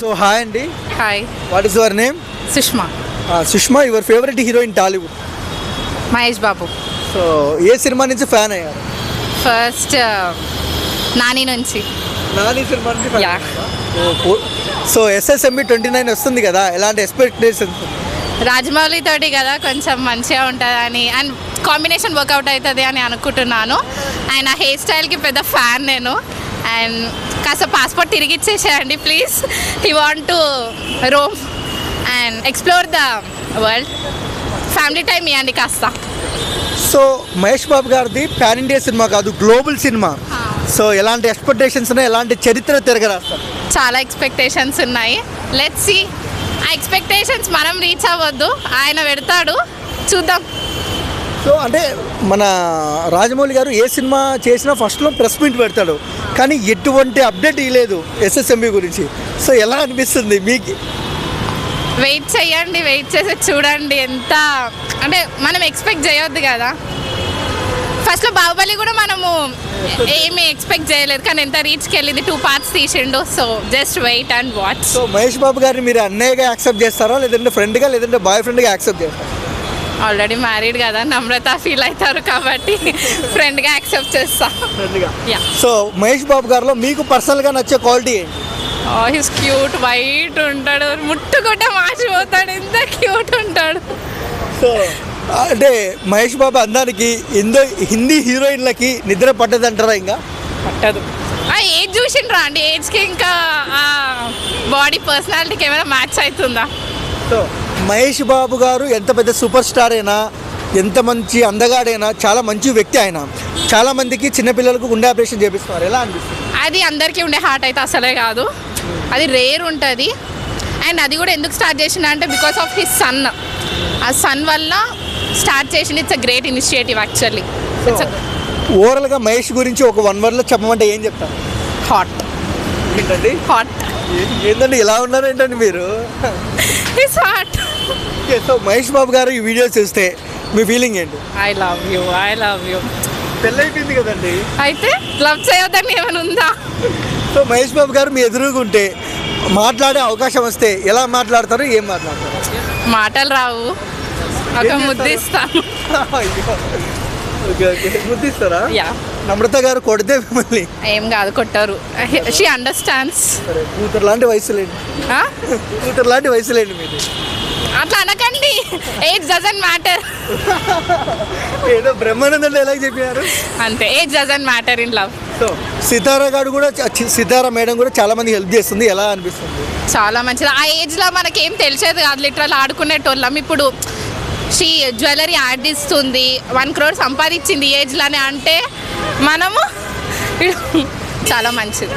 So hi Andy, Hi, what is your name? Sushma. Sushma, your favorite hero in Tollywood. Mahesh Babu. So A cinema నుంచి fan అయ్యారు? First Nani నుంచి. Nani cinema నుంచి fan Yeah. అయ్యారా? So SSMB 29 వస్తుంది కదా, ఎలాంటి expectations? Rajamouli తోటి కదా కొంచెం మంచిగా ఉంటుందని అండ్ కాంబినేషన్ వర్కౌట్ అవుతుంది అని అనుకుంటున్నాను. అండ్ ఆ హెయిర్ స్టైల్కి పెద్ద ఫ్యాన్ నేను. అండ్ కాస్త పాస్పోర్ట్ తిరిగి ఇచ్చేసేయండి please. He want to roam and explore the world. Family time ఇవ్వండి కాస్త. సో మహేష్ బాబు గారిది పాన్ ఇండియా సినిమా కాదు, గ్లోబల్ సినిమా. సో ఎలాంటి ఎక్స్పెక్టేషన్స్ ఉన్నాయి, ఎలాంటి చరిత్ర తిరగరాస్తారు? చాలా ఎక్స్పెక్టేషన్స్ ఉన్నాయి. Let's see. ఆ ఎక్స్పెక్టేషన్స్ మనం రీచ్ అవ్వద్దు, ఆయన పెడతాడు, చూద్దాం. సో అంటే మన రాజమౌళి గారు ఏ సినిమా చేసినా ఫస్ట్లో ప్రెస్ మీట్ పెడతాడు, కానీ ఎటువంటి అప్డేట్ ఇవ్వలేదు SSMB గురించి. సో ఎలా అనిపిస్తుంది మీకు? వెయిట్ చేయండి, వెయిట్ చేసి చూడండి. ఎంత అంటే మనం ఎక్స్పెక్ట్ చేయొద్దు కదా. ఫస్ట్లో బాహుబలి కూడా మనము ఏమి ఎక్స్పెక్ట్ చేయలేదు, కానీ ఎంత రీచ్కి వెళ్ళింది. 2 parts తీసిండు. So just wait and watch. So Mahesh Babu గారిని మీరు అన్నయ్యగా యాక్సెప్ట్ చేస్తారా, లేదంటే ఫ్రెండ్గా, లేదంటే బాయ్ ఫ్రెండ్గా యాక్సెప్ట్ చేస్తారా? ఆల్రెడీ మ్యారీడ్ కదా, నమ్రత ఫీల్ అవుతారు కాబట్టి ఫ్రెండ్గా యాక్సెప్ట్ చేస్తా. ఫ్రెండ్గా. యా. సో మహేష్ బాబు గారిలో మీకు పర్సనల్గా నచ్చే క్వాలిటీ ఏంటి? హిస్ క్యూట్, వైట్ ఉంటాడు, ముట్టుకుంటే మార్చిపోతాడు, ఎంత క్యూట్ ఉంటాడు. సో అంటే మహేష్ బాబు అందానికి హిందీ హీరోయిన్లకి నిద్ర పట్టదంటారా? ఇంకా పట్టదు. ఆ ఏజ్ చూసిండ్రా అండి, ఏజ్కి ఇంకా ఆ బాడీ పర్సనాలిటీకి ఏమైనా మ్యాచ్ అవుతుందా? సో మహేష్ బాబు గారు ఎంత పెద్ద సూపర్ స్టార్ అయినా, ఎంత మంచి అందగాడైనా, చాలా మంచి వ్యక్తి ఆయన. చాలా మందికి చిన్నపిల్లలకు గుండె ఆపరేషన్ చేపిస్తున్నారు, ఎలా అనిపిస్తుంది? అది అందరికీ ఉండే హార్ట్ అయితే అసలే కాదు, అది రేర్ ఉంటుంది. అండ్ అది కూడా ఎందుకు స్టార్ట్ చేసిన అంటే బికాస్ ఆఫ్ హిస్ సన్. ఆ సన్ వల్ల స్టార్ట్ చేసింది. It's a great initiative actually. ఓవరాల్గా మహేష్ గురించి ఒక 1 wordలో చెప్పమంటే ఏం చెప్తారు? హాట్. ఏంటండి హాట్. ఏంటండి ఇలా ఉన్నారు ఏంటండి మీరు? He's hot. Okay, so Mahesh Babu గారు ఈ వీడియో చూస్తే మీ ఫీలింగ్ ఏంటి? I love you, I love you. పెళ్ళైపోయింది కదండి, అయితే లవ్ చేయొద్దని ఏమైనా ఉందా? సో మహేష్ బాబు గారు మీ ఎదురుగుంటే మాట్లాడే అవకాశం వస్తే ఎలా మాట్లాడతారు, ఏం మాట్లాడతారు? మాటలు రావు, ఒక ముద్దిస్తాను. ఓకే ఓకే, గుర్తిస్తారా? యా. నమ్రత గారు కొడితే మిమ్మల్ని ఏం కాదు, కొట్టారు. She understands. సరే, కూతురు లాంటి వయసులేండి, కూతురు లాంటి వయసులేండి మీరు. అట్లా అనకండి, ఏజ్ డజంట్ మ్యాటర్. ఏదో బ్రహ్మానందంలో ఎలా చెప్పారు అంతే, age doesn't matter in love. So Sitara గారు కూడా సితారా మేడం కూడా చాలా మంది హెల్ప్ చేస్తుంది, ఎలా అనిపిస్తుంది? చాలా మంచిది. ఆ ఏజ్లో మనకేం తెలిసేది కాదు, లిటరల్ ఆడుకునేటోళ్ళం. ఇప్పుడు షీ జ్యువెలరీ యాడ్ ఇస్తుంది, 1 crore సంపాదించింది ఈ ఏజ్లోనే అంటే మనము చాలా మంచిది.